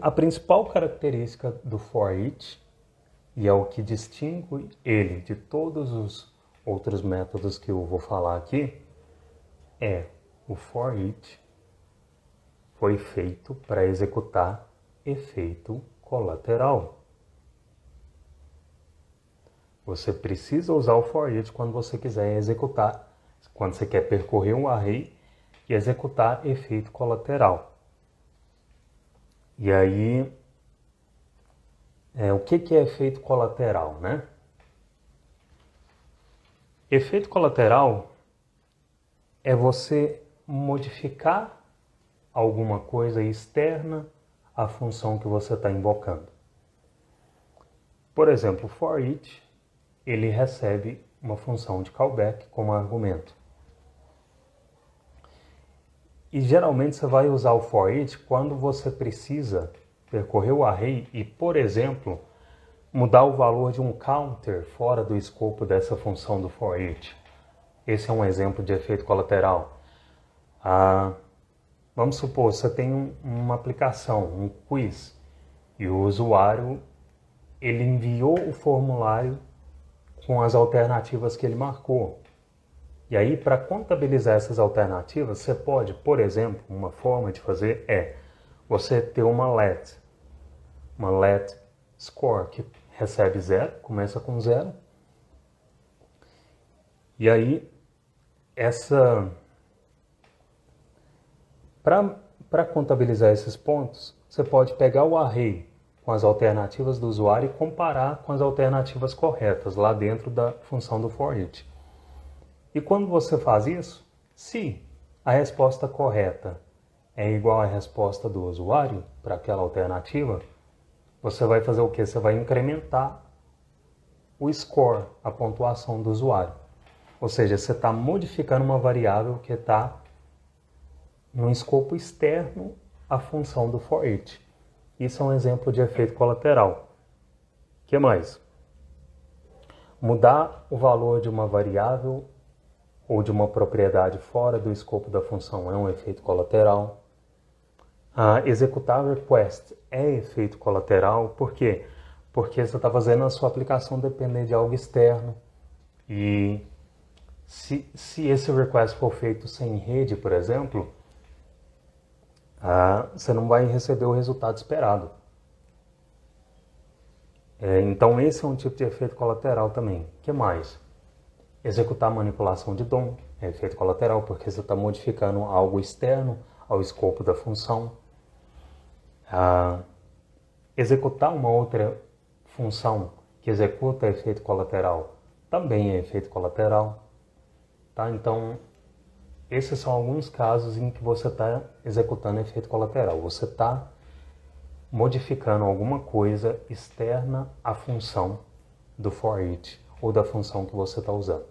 A principal característica do for each, e é o que distingue ele de todos os outros métodos que eu vou falar aqui, é o for each foi feito para executar efeito colateral. Você precisa usar o for each quando você quiser executar, quando você quer percorrer um array e executar efeito colateral. E aí, o que é efeito colateral, né? Efeito colateral é você modificar alguma coisa externa à função que você está invocando. Por exemplo, o for each, ele recebe uma função de callback como argumento. E geralmente você vai usar o for each quando você precisa percorrer o array e, por exemplo, mudar o valor de um counter fora do escopo dessa função do for each. Esse é um exemplo de efeito colateral. Vamos supor, você tem uma aplicação, um quiz, e o usuário ele enviou o formulário com as alternativas que ele marcou. E aí, para contabilizar essas alternativas, você pode, por exemplo, uma forma de fazer é você ter uma let score, que recebe 0, começa com 0. E aí, para contabilizar esses pontos, você pode pegar o array com as alternativas do usuário e comparar com as alternativas corretas lá dentro da função do for each. E quando você faz isso, se a resposta correta é igual à resposta do usuário para aquela alternativa, você vai fazer o quê? Você vai incrementar o score, a pontuação do usuário. Ou seja, você está modificando uma variável que está no escopo externo à função do for each. Isso é um exemplo de efeito colateral. O que mais? Mudar o valor de uma variável ou de uma propriedade fora do escopo da função é um efeito colateral. Executar request é efeito colateral. Por quê? Porque você está fazendo a sua aplicação depender de algo externo. E se esse request for feito sem rede, por exemplo, você não vai receber o resultado esperado. Então esse é um tipo de efeito colateral também. O que mais? Executar manipulação de DOM é efeito colateral, porque você está modificando algo externo ao escopo da função. Executar uma outra função que executa efeito colateral também é efeito colateral. Tá? Então, esses são alguns casos em que você está executando efeito colateral. Você está modificando alguma coisa externa à função do for each ou da função que você está usando.